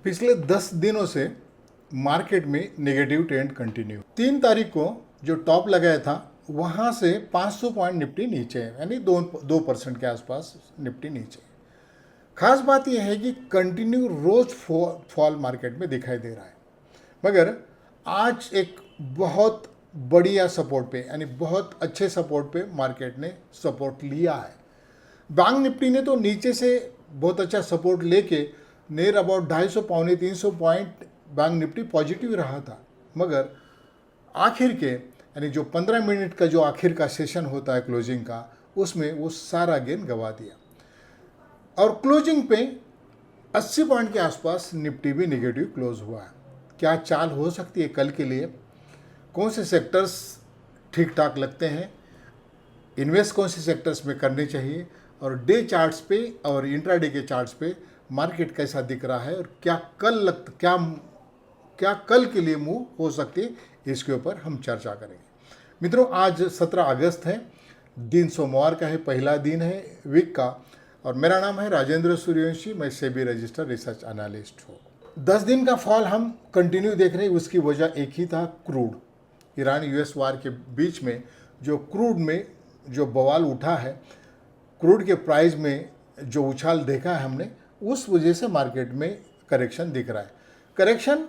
पिछले 10 दिनों से मार्केट में नेगेटिव ट्रेंड कंटिन्यू। 3 तारीख को जो टॉप लगाया था वहाँ से 500 पॉइंट निफ्टी नीचे है, यानी 2% के आसपास निफ्टी नीचे। खास बात यह है कि कंटिन्यू रोज फॉल मार्केट में दिखाई दे रहा है, मगर आज एक बहुत बढ़िया सपोर्ट पे, यानी बहुत अच्छे सपोर्ट पे मार्केट ने सपोर्ट लिया है। बैंक निफ्टी ने तो नीचे से बहुत अच्छा सपोर्ट लेके नियर अबाउट 250 पौने 300 पॉइंट बैंक निफ्टी पॉजिटिव रहा था, मगर आखिर के यानी जो 15 मिनट का जो आखिर का सेशन होता है क्लोजिंग का, उसमें वो सारा गेन गवा दिया और क्लोजिंग पे 80 पॉइंट के आसपास निफ्टी भी नेगेटिव क्लोज हुआ है। क्या चाल हो सकती है कल के लिए? कौन से सेक्टर्स ठीक ठाक लगते हैं, इन्वेस्ट कौन से सेक्टर्स में करने चाहिए, और डे चार्ट्स पे और इंट्राडे के चार्ट्स पे मार्केट कैसा दिख रहा है, और क्या कल के लिए मूव हो सकती है, इसके ऊपर हम चर्चा करेंगे। मित्रों, आज 17 अगस्त है, दिन सोमवार का है, पहला दिन है वीक का, और मेरा नाम है राजेंद्र सूर्यवंशी। मैं सेबी रजिस्टर्ड रिसर्च एनालिस्ट हूँ। 10 दिन का फॉल हम कंटिन्यू देख रहे हैं। उसकी वजह एक ही था, क्रूड। ईरान यूएस वार के बीच में जो क्रूड में जो बवाल उठा है, क्रूड के प्राइस में जो उछाल देखा है हमने, उस वजह से मार्केट में करेक्शन दिख रहा है। करेक्शन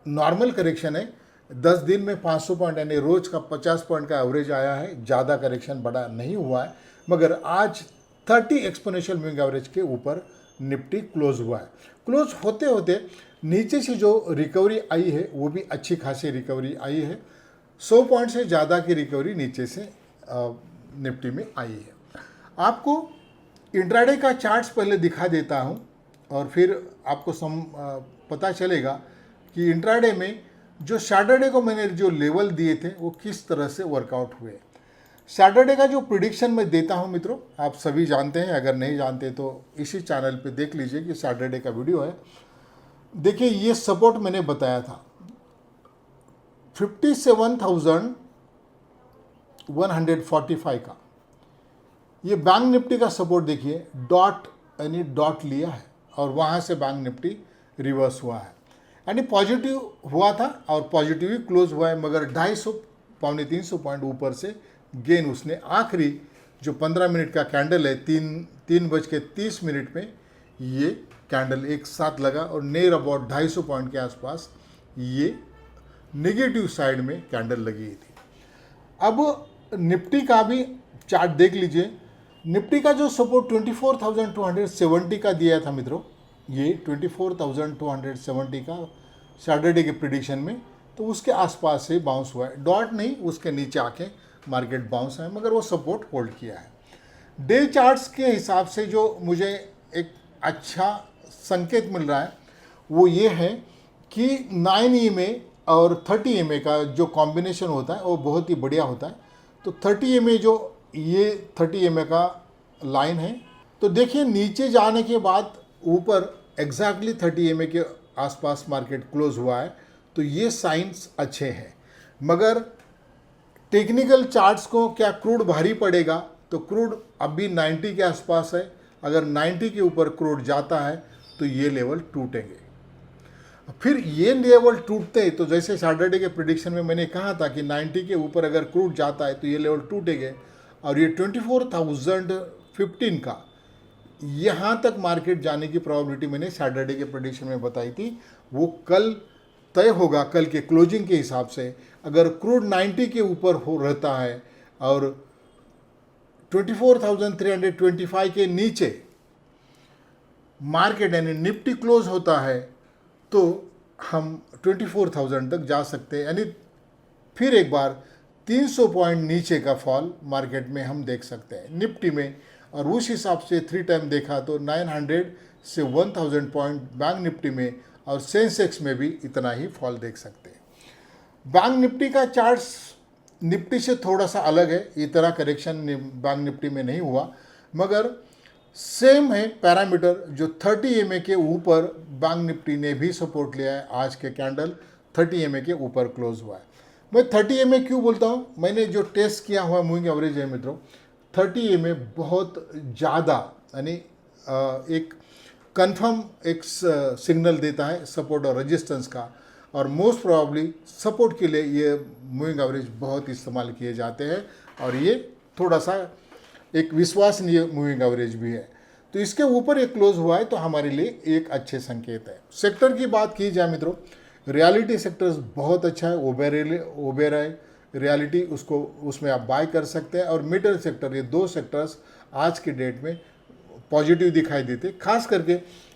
नॉर्मल करेक्शन है। 10 दिन में 500 पॉइंट यानी रोज का 50 पॉइंट का एवरेज आया है। ज़्यादा करेक्शन बड़ा नहीं हुआ है, मगर आज 30 एक्सपोनेंशियल मूविंग एवरेज के ऊपर निफ्टी क्लोज हुआ है। क्लोज होते होते नीचे से जो रिकवरी आई है वो भी अच्छी खासी रिकवरी आई है। 100 पॉइंट से ज़्यादा की रिकवरी नीचे से निफ्टी में आई है। आपको इंट्राडे का चार्ट्स पहले दिखा देता हूं और फिर आपको पता चलेगा कि इंट्राडे में जो सैटरडे को मैंने जो लेवल दिए थे वो किस तरह से वर्कआउट हुए। सैटरडे का जो प्रिडिक्शन मैं देता हूं मित्रों, आप सभी जानते हैं, अगर नहीं जानते तो इसी चैनल पे देख लीजिए कि सैटरडे का वीडियो है। देखिए, ये सपोर्ट मैंने बताया था 57,145 का। ये बैंक निफ्टी का सपोर्ट देखिए, डॉट यानी डॉट लिया है और वहाँ से बैंक निफ्टी रिवर्स हुआ है, यानी पॉजिटिव हुआ था और पॉजिटिव ही क्लोज हुआ है, मगर 250 पौने 300 पॉइंट ऊपर से गेन उसने आखिरी जो 15 मिनट का कैंडल है, 3:30 में ये कैंडल एक साथ लगा और नियर अबाउट 250 पॉइंट के आसपास ये नेगेटिव साइड में कैंडल लगी थी। अब निफ्टी का भी चार्ट देख लीजिए। निफ्टी का जो सपोर्ट 24,270 का दिया था मित्रों, ये 24,270 का सैटरडे के प्रिडिक्शन में, तो उसके आसपास से बाउंस हुआ है। डॉट नहीं, उसके नीचे आके मार्केट बाउंस है, मगर वो सपोर्ट होल्ड किया है। डे चार्ट्स के हिसाब से जो मुझे एक अच्छा संकेत मिल रहा है वो ये है कि 9 EMA और 30 EMA का जो कॉम्बिनेशन होता है वो बहुत ही बढ़िया होता है। तो 30 EMA जो ये 30 EMA का लाइन है, तो देखिए नीचे जाने के बाद ऊपर एग्जैक्टली 30 EMA के आसपास मार्केट क्लोज हुआ है, तो ये साइंस अच्छे हैं। मगर टेक्निकल चार्ट्स को क्या क्रूड भारी पड़ेगा? तो क्रूड अभी 90 के आसपास है। अगर 90 के ऊपर क्रूड जाता है तो ये लेवल टूटेंगे। फिर ये लेवल टूटते तो जैसे सैटरडे के प्रिडिक्शन में मैंने कहा था कि 90 के ऊपर अगर क्रूड जाता है तो ये लेवल टूटेंगे, और ये 24,015 का यहाँ तक मार्केट जाने की प्रोबेबिलिटी मैंने सैटरडे के प्रेडिक्शन में बताई थी, वो कल तय होगा। कल के क्लोजिंग के हिसाब से अगर क्रूड 90 के ऊपर हो रहता है और 24,325 के नीचे मार्केट यानी निफ्टी क्लोज होता है, तो हम 24,000 तक जा सकते हैं, यानी फिर एक बार 300 पॉइंट नीचे का फॉल मार्केट में हम देख सकते हैं निफ्टी में। और उस हिसाब से 3 टाइम देखा तो 900 से 1000 पॉइंट बैंक निफ्टी में, और सेंसेक्स में भी इतना ही फॉल देख सकते हैं। बैंक निफ्टी का चार्ट्स निफ्टी से थोड़ा सा अलग है, इतना करेक्शन बैंक निफ्टी में नहीं हुआ, मगर सेम है पैरामीटर। जो 30 EMA के ऊपर बैंक निफ्टी ने भी सपोर्ट लिया है। आज के कैंडल 30 EMA के ऊपर क्लोज हुआ है। मैं 30 EMA क्यों बोलता हूँ? मैंने जो टेस्ट किया हुआ मूविंग एवरेज है मित्रों, 30 EMA बहुत ज़्यादा, यानी एक कंफर्म एक सिग्नल देता है सपोर्ट और रेजिस्टेंस का, और मोस्ट प्रोबेबली सपोर्ट के लिए ये मूविंग एवरेज बहुत इस्तेमाल किए जाते हैं, और ये थोड़ा सा एक विश्वसनीय मूविंग एवरेज भी है। तो इसके ऊपर एक क्लोज हुआ है तो हमारे लिए एक अच्छे संकेत है। सेक्टर की बात की जाए मित्रों, रियलिटी सेक्टर्स बहुत अच्छा है। ओबेर है रियलिटी, उसमें आप बाय कर सकते हैं। और मेटल सेक्टर, ये दो सेक्टर्स आज के डेट में पॉजिटिव दिखाई देते। खास करके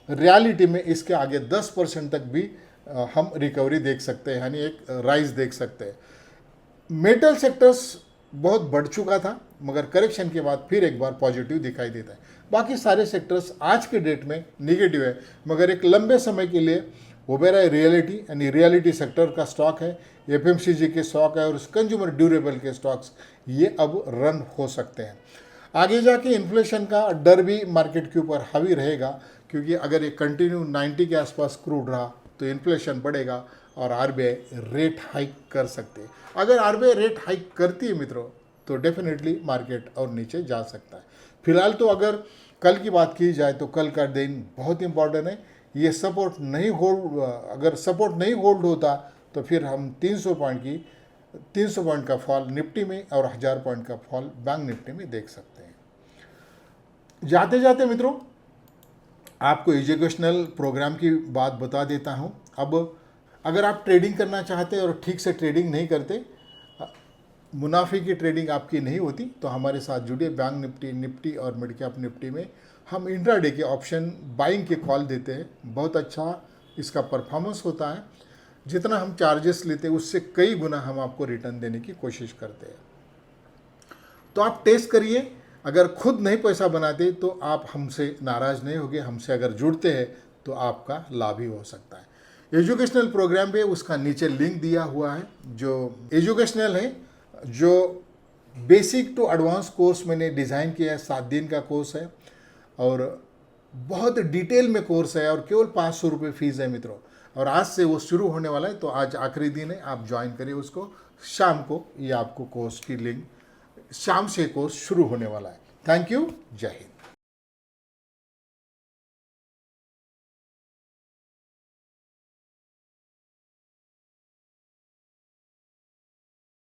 रियलिटी में इसके आगे 10% तक भी हम रिकवरी देख सकते हैं, यानी एक राइज देख सकते हैं। मेटल सेक्टर्स बहुत बढ़ चुका था, मगर करेक्शन के बाद फिर एक बार पॉजिटिव दिखाई देता है। बाकी सारे सेक्टर्स आज के डेट में निगेटिव है, मगर एक लंबे समय के लिए ओबेरॉय रियलिटी यानी रियलिटी सेक्टर का स्टॉक है, एफएमसीजी के स्टॉक है और कंज्यूमर ड्यूरेबल के स्टॉक्स ये अब रन हो सकते हैं। आगे जाके इन्फ्लेशन का डर भी मार्केट के ऊपर हावी रहेगा, क्योंकि अगर ये कंटिन्यू 90 के आसपास क्रूड रहा तो इन्फ्लेशन बढ़ेगा और आरबीआई रेट हाइक कर सकते हैं। अगर आरबीआई रेट हाइक करती है मित्रों तो डेफिनेटली मार्केट और नीचे जा सकता है। फिलहाल तो अगर कल की बात की जाए तो कल का दिन बहुत इंपॉर्टेंट है। ये सपोर्ट नहीं होल्ड, अगर सपोर्ट नहीं होल्ड होता तो फिर हम 300 पॉइंट का फॉल निफ्टी में और 1000 पॉइंट का फॉल बैंक निफ्टी में देख सकते हैं। जाते जाते मित्रों आपको एजुकेशनल प्रोग्राम की बात बता देता हूं। अब अगर आप ट्रेडिंग करना चाहते हैं और ठीक से ट्रेडिंग नहीं करते, मुनाफे की ट्रेडिंग आपकी नहीं होती, तो हमारे साथ जुड़िए। बैंक निफ्टी और मिड कैप निफ्टी में हम इंट्राडे के ऑप्शन बाइंग के कॉल देते हैं। बहुत अच्छा इसका परफॉर्मेंस होता है। जितना हम चार्जेस लेते हैं उससे कई गुना हम आपको रिटर्न देने की कोशिश करते हैं। तो आप टेस्ट करिए। अगर खुद नहीं पैसा बनाते तो आप हमसे नाराज़ नहीं होंगे। हमसे अगर जुड़ते हैं तो आपका लाभ ही हो सकता है। एजुकेशनल प्रोग्राम पे उसका नीचे लिंक दिया हुआ है। जो एजुकेशनल है, जो बेसिक टू एडवांस कोर्स मैंने डिज़ाइन किया है, 7 दिन का कोर्स है और बहुत डिटेल में कोर्स है और केवल 500 रुपये फीस है मित्रों। और आज से वो शुरू होने वाला है, तो आज आखिरी दिन है, आप ज्वाइन करिए उसको। शाम को ये आपको कोर्स की लिंक, शाम से कोर्स शुरू होने वाला है। थैंक यू, जय हिंद।